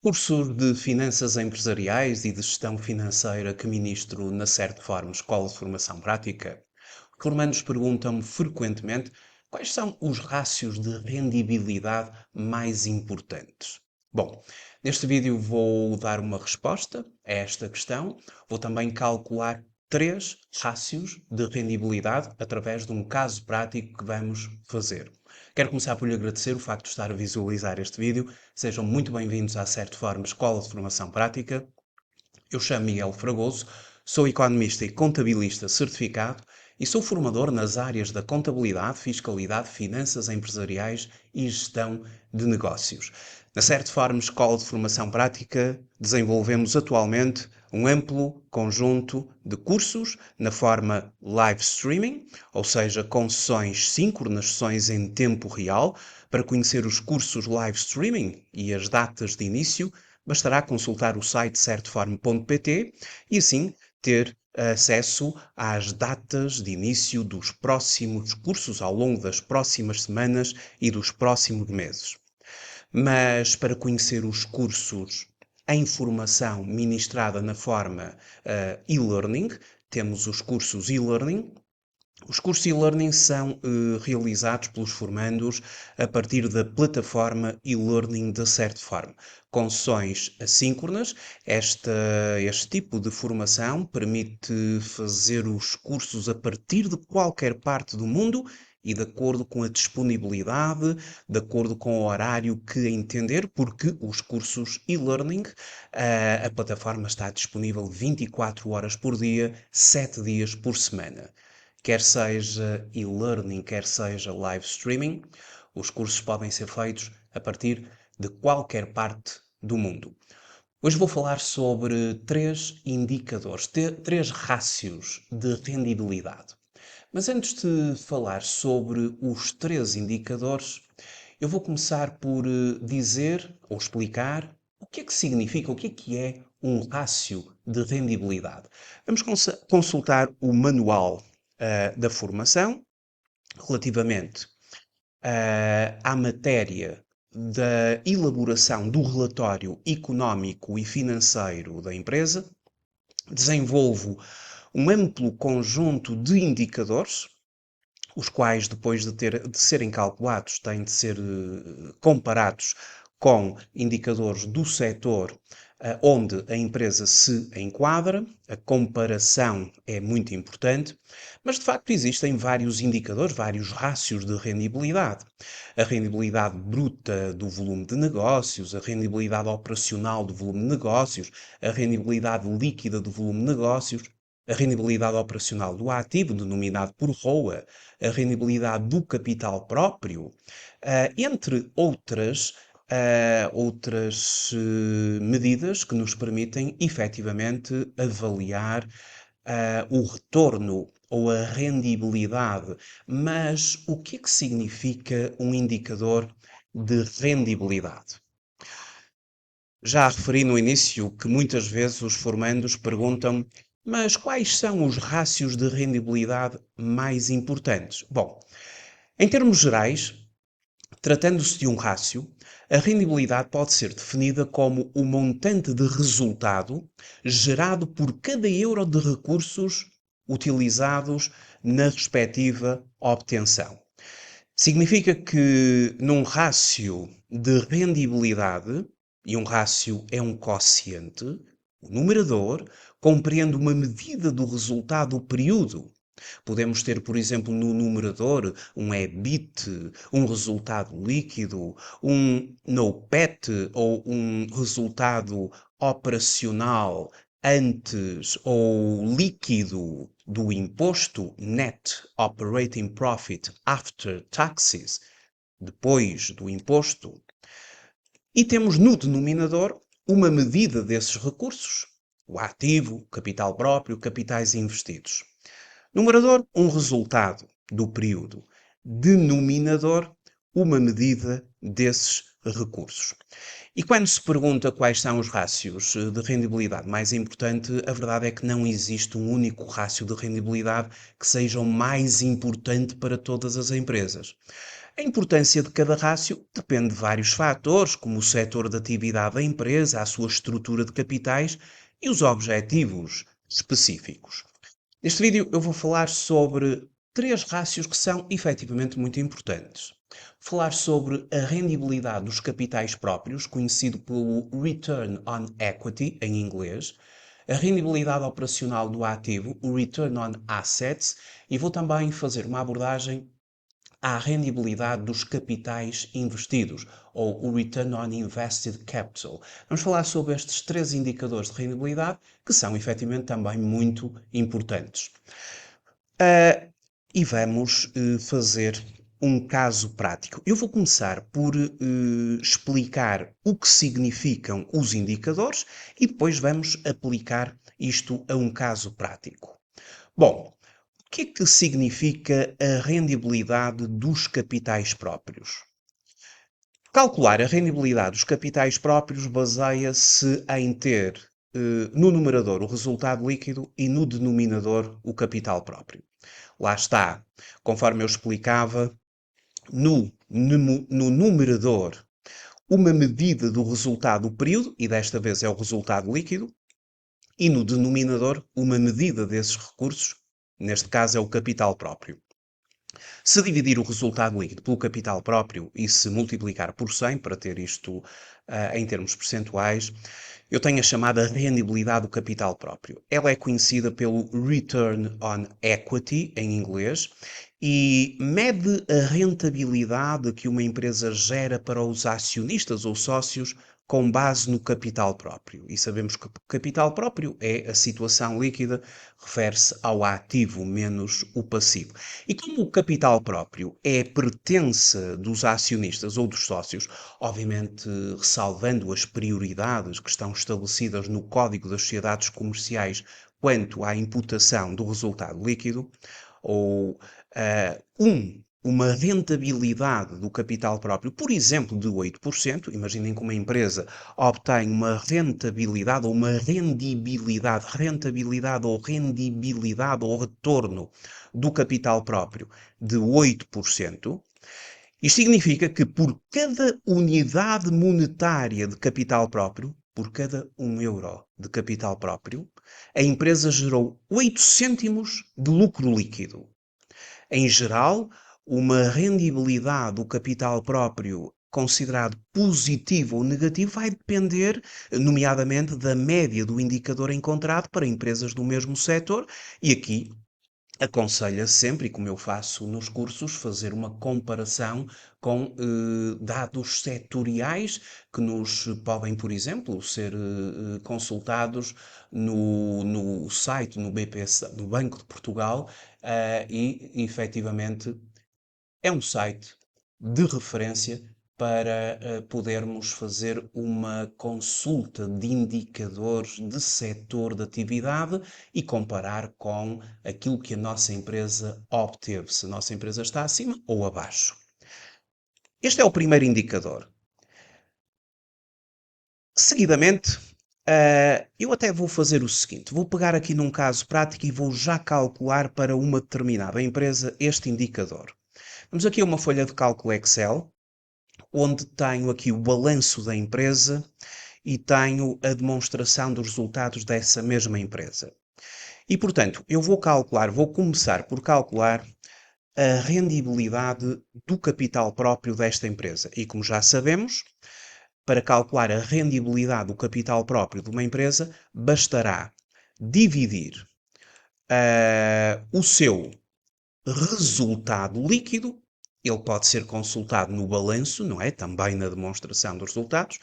Cursos de Finanças Empresariais e de Gestão Financeira que ministro na Certform Escola de Formação Prática, os formandos perguntam-me frequentemente quais são os rácios de rendibilidade mais importantes. Bom, neste vídeo vou dar uma resposta a esta questão. Vou também calcular três rácios de rendibilidade através de um caso prático que vamos fazer. Quero começar por lhe agradecer o facto de estar a visualizar este vídeo. Sejam muito bem-vindos à Certform Escola de Formação Prática. Eu chamo Miguel Fragoso, sou economista e contabilista certificado e sou formador nas áreas da contabilidade, fiscalidade, finanças empresariais e gestão de negócios. Na Certform Escola de Formação Prática desenvolvemos atualmente um amplo conjunto de cursos na forma live streaming, ou seja, com sessões síncronas, sessões em tempo real. Para conhecer os cursos live streaming e as datas de início, bastará consultar o site certform.pt e assim ter acesso às datas de início dos próximos cursos ao longo das próximas semanas e dos próximos meses. Mas para conhecer os cursos em formação ministrada na forma e-learning, temos os cursos e-learning. Os cursos e-learning são realizados pelos formandos a partir da plataforma e-learning da Certform. Com sessões assíncronas, este tipo de formação permite fazer os cursos a partir de qualquer parte do mundo e de acordo com a disponibilidade, de acordo com o horário que entender, porque os cursos e-learning, a plataforma está disponível 24 horas por dia, 7 dias por semana. Quer seja e-learning, quer seja live streaming, os cursos podem ser feitos a partir de qualquer parte do mundo. Hoje vou falar sobre três indicadores, três rácios de rendibilidade. Mas antes de falar sobre os três indicadores, eu vou começar por dizer ou explicar o que é que significa, o que é um rácio de rendibilidade. Vamos consultar o manual da formação relativamente à matéria da elaboração do relatório económico e financeiro da empresa. Desenvolvo um amplo conjunto de indicadores, os quais, depois de serem calculados, têm de ser comparados com indicadores do setor onde a empresa se enquadra. A comparação é muito importante, mas de facto existem vários indicadores, vários rácios de rendibilidade. A rendibilidade bruta do volume de negócios, a rendibilidade operacional do volume de negócios, a rendibilidade líquida do volume de negócios, a rendibilidade operacional do ativo, denominado por ROA, a rendibilidade do capital próprio, entre outras medidas que nos permitem efetivamente avaliar o retorno ou a rendibilidade. Mas o que é que significa um indicador de rendibilidade? Já referi no início que muitas vezes os formandos perguntam: mas quais são os rácios de rendibilidade mais importantes? Bom, em termos gerais, tratando-se de um rácio, a rendibilidade pode ser definida como o montante de resultado gerado por cada euro de recursos utilizados na respectiva obtenção. Significa que num rácio de rendibilidade, e um rácio é um quociente, o numerador compreende uma medida do resultado do período. Podemos ter, por exemplo, no numerador um EBIT, um resultado líquido, um NOPAT ou um resultado operacional antes ou líquido do imposto, Net Operating Profit After Taxes, depois do imposto. E temos no denominador uma medida desses recursos, o ativo, capital próprio, capitais investidos. Numerador, um resultado do período. Denominador, uma medida desses recursos. E quando se pergunta quais são os rácios de rendibilidade mais importante, a verdade é que não existe um único rácio de rendibilidade que seja o mais importante para todas as empresas. A importância de cada rácio depende de vários fatores, como o setor de atividade da empresa, a sua estrutura de capitais e os objetivos específicos. Neste vídeo eu vou falar sobre três rácios que são efetivamente muito importantes. Falar sobre a rendibilidade dos capitais próprios, conhecido pelo Return on Equity em inglês, a rendibilidade operacional do ativo, o Return on Assets, e vou também fazer uma abordagem à rendibilidade dos capitais investidos, ou o Return on Invested Capital. Vamos falar sobre estes três indicadores de rendibilidade que são efetivamente também muito importantes. E vamos fazer um caso prático. Eu vou começar por explicar o que significam os indicadores e depois vamos aplicar isto a um caso prático. Bom, o que é que significa a rendibilidade dos capitais próprios? Calcular a rendibilidade dos capitais próprios baseia-se em ter no numerador o resultado líquido e no denominador o capital próprio. Lá está, conforme eu explicava, no numerador uma medida do resultado do período, e desta vez é o resultado líquido, e no denominador uma medida desses recursos, neste caso é o capital próprio. Se dividir o resultado líquido pelo capital próprio e se multiplicar por 100, para ter isto em termos percentuais, eu tenho a chamada rendibilidade do capital próprio. Ela é conhecida pelo Return on Equity, em inglês, e mede a rentabilidade que uma empresa gera para os acionistas ou sócios com base no capital próprio. E sabemos que o capital próprio é a situação líquida, refere-se ao ativo menos o passivo. E como o capital próprio é pertença dos acionistas ou dos sócios, obviamente ressalvando as prioridades que estão estabelecidas no Código das Sociedades Comerciais quanto à imputação do resultado líquido, ou uma rentabilidade do capital próprio, por exemplo, de 8%. Imaginem que uma empresa obtém uma rentabilidade ou uma rendibilidade ou retorno do capital próprio de 8%. Isto significa que por cada unidade monetária de capital próprio, por cada 1 euro de capital próprio, a empresa gerou 8 cêntimos de lucro líquido. Em geral, uma rendibilidade do capital próprio considerado positivo ou negativo vai depender, nomeadamente, da média do indicador encontrado para empresas do mesmo setor, e aqui aconselha sempre, e como eu faço nos cursos, fazer uma comparação com dados setoriais que nos podem, por exemplo, ser consultados no site, no BPS, no Banco de Portugal, e efetivamente é um site de referência para podermos fazer uma consulta de indicadores de setor de atividade e comparar com aquilo que a nossa empresa obteve, se a nossa empresa está acima ou abaixo. Este é o primeiro indicador. Seguidamente, eu até vou fazer o seguinte: vou pegar aqui num caso prático e vou já calcular para uma determinada empresa este indicador. Vamos aqui a uma folha de cálculo Excel, onde tenho aqui o balanço da empresa e tenho a demonstração dos resultados dessa mesma empresa. E, portanto, vou começar por calcular a rendibilidade do capital próprio desta empresa. E como já sabemos, para calcular a rendibilidade do capital próprio de uma empresa, bastará dividir o seu resultado líquido. Ele pode ser consultado no balanço, não é? Também na demonstração dos resultados.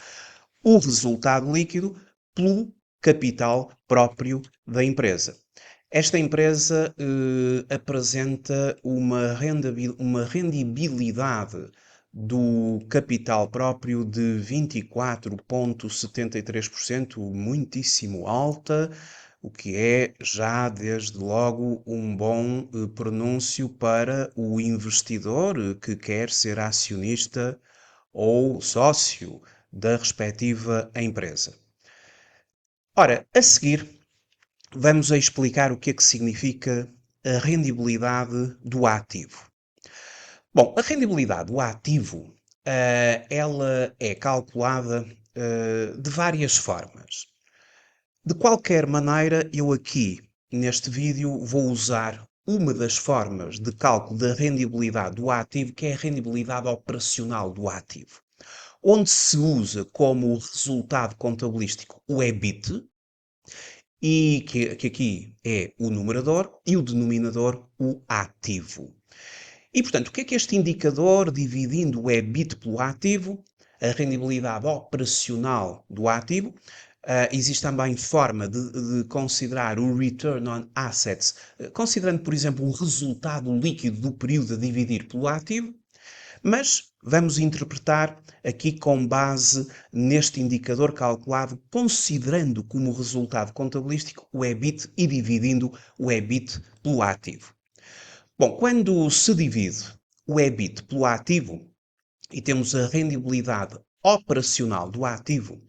O resultado líquido pelo capital próprio da empresa. Esta empresa apresenta uma rendibilidade do capital próprio de 24,73%, muitíssimo alta, o que é já desde logo um bom pronúncio para o investidor que quer ser acionista ou sócio da respectiva empresa. Ora, a seguir, vamos a explicar o que significa a rendibilidade do ativo. Bom, a rendibilidade do ativo, ela é calculada, de várias formas. De qualquer maneira, eu aqui, neste vídeo, vou usar uma das formas de cálculo da rendibilidade do ativo, que é a rendibilidade operacional do ativo, onde se usa como resultado contabilístico o EBIT, e que aqui é o numerador, e o denominador o ativo. E, portanto, o que é este indicador, dividindo o EBIT pelo ativo, a rendibilidade operacional do ativo? Existe também forma de considerar o Return on Assets, considerando, por exemplo, o resultado líquido do período a dividir pelo ativo, mas vamos interpretar aqui com base neste indicador calculado, considerando como resultado contabilístico o EBIT e dividindo o EBIT pelo ativo. Bom, quando se divide o EBIT pelo ativo e temos a rendibilidade operacional do ativo,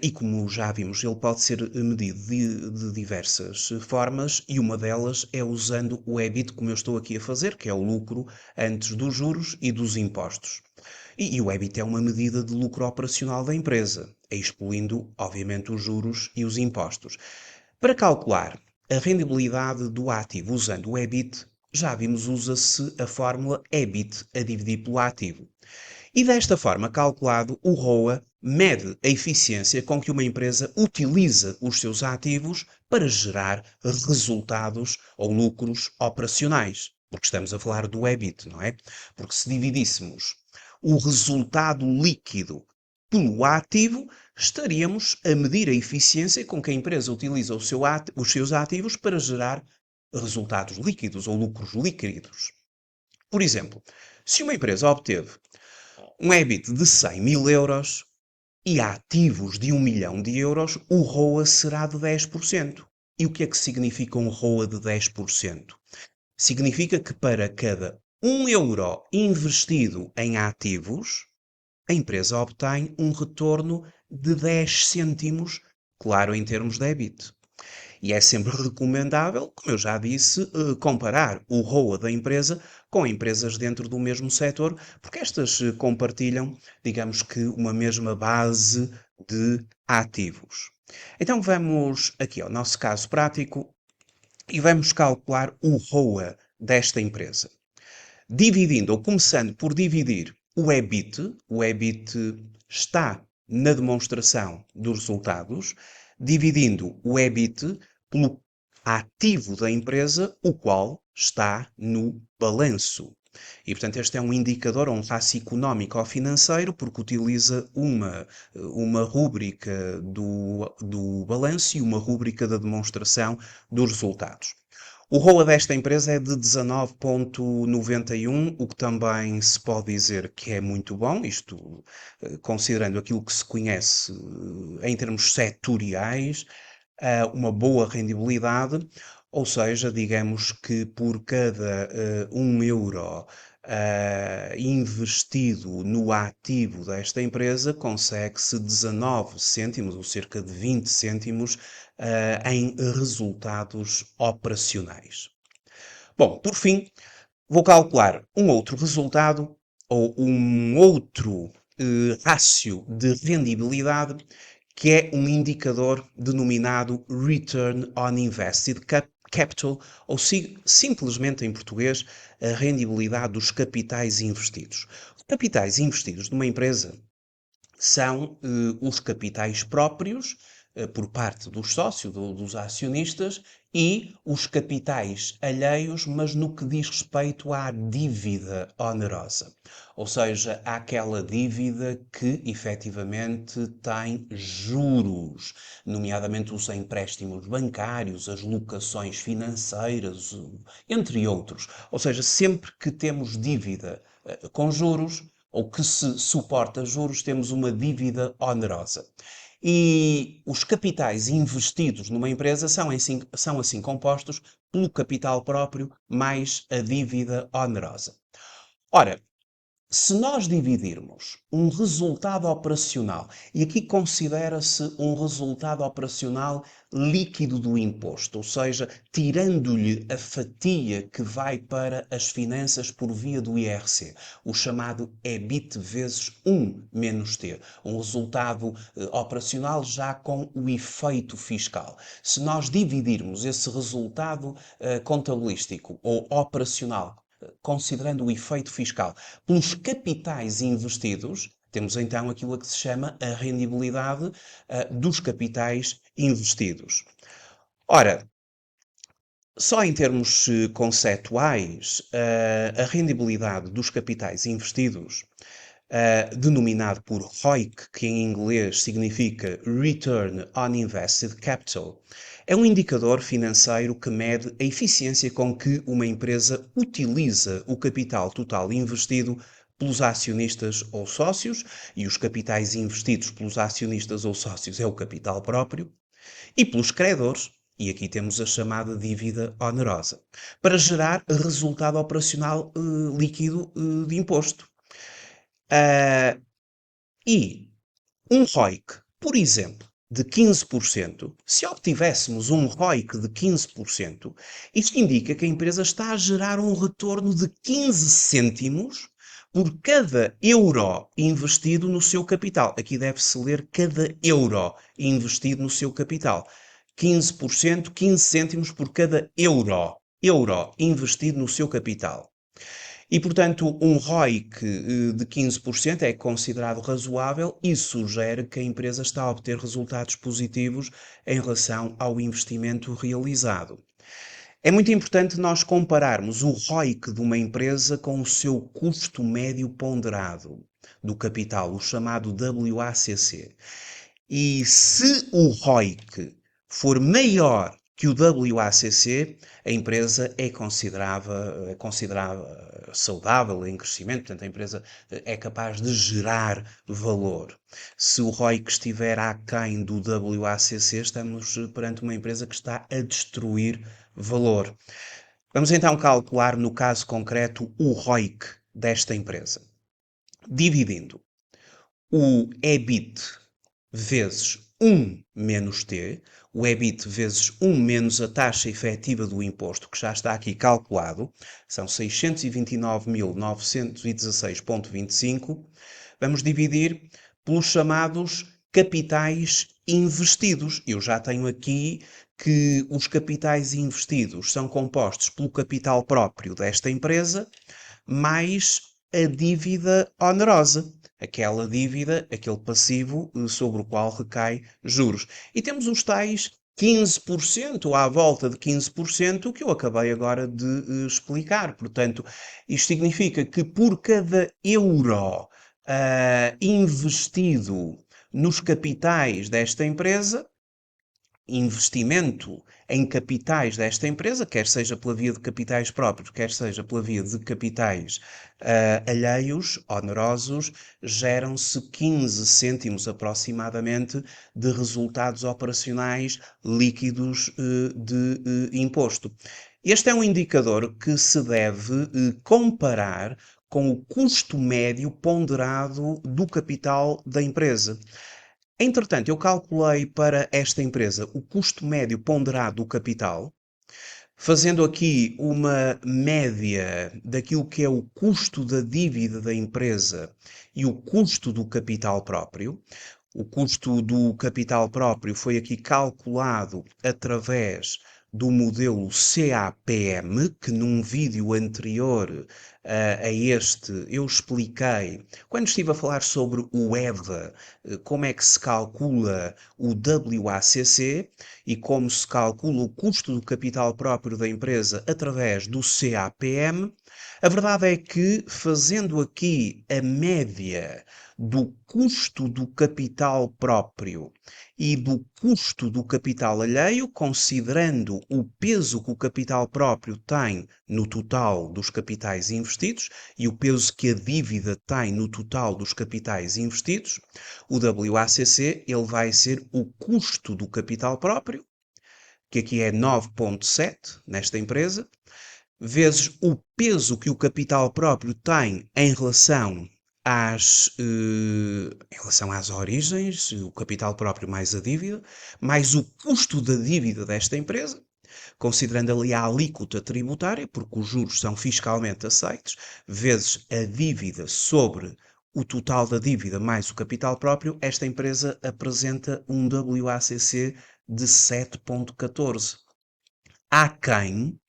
e como já vimos, ele pode ser medido de diversas formas, e uma delas é usando o EBIT, como eu estou aqui a fazer, que é o lucro antes dos juros e dos impostos. E o EBIT é uma medida de lucro operacional da empresa, excluindo, obviamente, os juros e os impostos. Para calcular a rendibilidade do ativo usando o EBIT, já vimos, usa-se a fórmula EBIT a dividir pelo ativo. E desta forma calculado, o ROA mede a eficiência com que uma empresa utiliza os seus ativos para gerar resultados ou lucros operacionais. Porque estamos a falar do EBIT, não é? Porque se dividíssemos o resultado líquido pelo ativo, estaríamos a medir a eficiência com que a empresa utiliza os seus ativos para gerar resultados líquidos ou lucros líquidos. Por exemplo, se uma empresa obteve um EBIT de 100 mil euros e ativos de 1 milhão de euros, o ROA será de 10%. E o que é que significa um ROA de 10%? Significa que para cada 1 euro investido em ativos, a empresa obtém um retorno de 10 cêntimos, claro, em termos de EBIT. E é sempre recomendável, como eu já disse, comparar o ROA da empresa com empresas dentro do mesmo setor, porque estas compartilham, digamos que, uma mesma base de ativos. Então vamos aqui ao nosso caso prático e vamos calcular o ROA desta empresa. Dividindo, ou começando por dividir o EBIT está na demonstração dos resultados, dividindo o EBIT pelo ativo da empresa, o qual está no balanço. E, portanto, este é um indicador, um rácio económico ou financeiro, porque utiliza uma rúbrica do balanço e uma rúbrica da demonstração dos resultados. O ROA desta empresa é de 19,91, o que também se pode dizer que é muito bom, isto considerando aquilo que se conhece em termos setoriais, uma boa rendibilidade, ou seja, digamos que por cada 1 euro investido no ativo desta empresa, consegue-se 19 cêntimos, ou cerca de 20 cêntimos, em resultados operacionais. Bom, por fim, vou calcular um outro resultado ou um outro rácio de rendibilidade, que é um indicador denominado Return on Invested Capital, ou simplesmente em português, a rendibilidade dos capitais investidos. Os capitais investidos numa empresa são os capitais próprios por parte dos sócios, dos acionistas, e os capitais alheios, mas no que diz respeito à dívida onerosa. Ou seja, àquela dívida que efetivamente tem juros, nomeadamente os empréstimos bancários, as locações financeiras, entre outros. Ou seja, sempre que temos dívida com juros, ou que se suporta juros, temos uma dívida onerosa. E os capitais investidos numa empresa são assim compostos pelo capital próprio mais a dívida onerosa. Ora, Se nós dividirmos um resultado operacional, e aqui considera-se um resultado operacional líquido do imposto, ou seja, tirando-lhe a fatia que vai para as finanças por via do IRC, o chamado EBIT vezes 1 menos T, um resultado operacional já com o efeito fiscal. Se nós dividirmos esse resultado contabilístico ou operacional considerando o efeito fiscal, pelos capitais investidos, temos então aquilo a que se chama a rendibilidade dos capitais investidos. Ora, só em termos conceituais, a rendibilidade dos capitais investidos, denominado por ROIC, que em inglês significa Return on Invested Capital, é um indicador financeiro que mede a eficiência com que uma empresa utiliza o capital total investido pelos acionistas ou sócios, e os capitais investidos pelos acionistas ou sócios é o capital próprio, e pelos credores, e aqui temos a chamada dívida onerosa, para gerar resultado operacional líquido de imposto. E um ROIC, por exemplo, de 15%, se obtivéssemos um ROIC de 15%, isto indica que a empresa está a gerar um retorno de 15 cêntimos por cada euro investido no seu capital. Aqui deve-se ler cada euro investido no seu capital. 15%, 15 cêntimos por cada euro investido no seu capital. E, portanto, um ROIC de 15% é considerado razoável e sugere que a empresa está a obter resultados positivos em relação ao investimento realizado. É muito importante nós compararmos o ROIC de uma empresa com o seu custo médio ponderado do capital, o chamado WACC. E se o ROIC for maior que o WACC, a empresa é considerada saudável, em crescimento, portanto a empresa é capaz de gerar valor. Se o ROIC estiver aquém do WACC, estamos perante uma empresa que está a destruir valor. Vamos então calcular, no caso concreto, o ROIC desta empresa. Dividindo o EBIT vezes 1 menos T, o EBIT vezes 1 menos a taxa efetiva do imposto, que já está aqui calculado, são 629.916,25, vamos dividir pelos chamados capitais investidos. Eu já tenho aqui que os capitais investidos são compostos pelo capital próprio desta empresa, mais a dívida onerosa. Aquela dívida, aquele passivo sobre o qual recai juros. E temos os tais 15%, ou à volta de 15%, que eu acabei agora de explicar. Portanto, isto significa que por cada euro investido nos capitais desta empresa, investimento em capitais desta empresa, quer seja pela via de capitais próprios, quer seja pela via de capitais alheios, onerosos, geram-se 15 cêntimos aproximadamente de resultados operacionais líquidos de imposto. Este é um indicador que se deve comparar com o custo médio ponderado do capital da empresa. Entretanto, eu calculei para esta empresa o custo médio ponderado do capital, fazendo aqui uma média daquilo que é o custo da dívida da empresa e o custo do capital próprio. O custo do capital próprio foi aqui calculado através do modelo CAPM, que num vídeo anterior a este eu expliquei, quando estive a falar sobre o EVA, como é que se calcula o WACC e como se calcula o custo do capital próprio da empresa através do CAPM. A verdade é que, fazendo aqui a média do custo do capital próprio e do custo do capital alheio, considerando o peso que o capital próprio tem no total dos capitais investidos e o peso que a dívida tem no total dos capitais investidos, o WACC ele vai ser o custo do capital próprio, que aqui é 9,7 nesta empresa, vezes o peso que o capital próprio tem em relação às origens, o capital próprio mais a dívida, mais o custo da dívida desta empresa, considerando ali a alíquota tributária, porque os juros são fiscalmente aceitos, vezes a dívida sobre o total da dívida mais o capital próprio, esta empresa apresenta um WACC de 7,14. Aquém,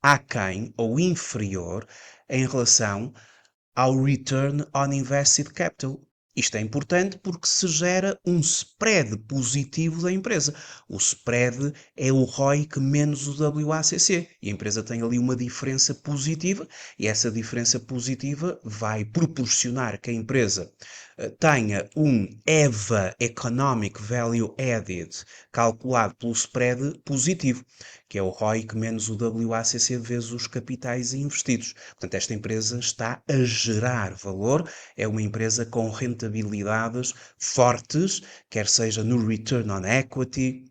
aquém ou inferior em relação ao Return on Invested Capital. Isto é importante porque se gera um spread positivo da empresa. O spread é o ROIC menos o WACC. E a empresa tem ali uma diferença positiva e essa diferença positiva vai proporcionar que a empresa tenha um EVA, Economic Value Added, calculado pelo spread positivo, que é o ROIC menos o WACC vezes os capitais investidos. Portanto, esta empresa está a gerar valor, é uma empresa com rentabilidades fortes, quer seja no Return on Equity,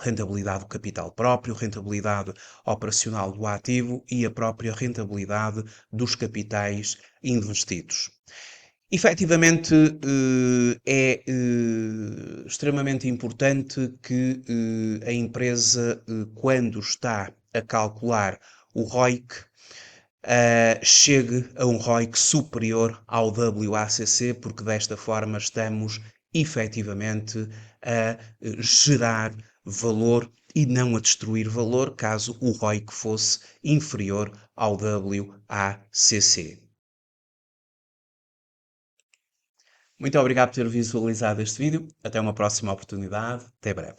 rentabilidade do capital próprio, rentabilidade operacional do ativo e a própria rentabilidade dos capitais investidos. Efetivamente, é extremamente importante que a empresa, quando está a calcular o ROIC, chegue a um ROIC superior ao WACC, porque desta forma estamos efetivamente a gerar valor e não a destruir valor, caso o ROIC fosse inferior ao WACC. Muito obrigado por ter visualizado este vídeo. Até uma próxima oportunidade. Até breve.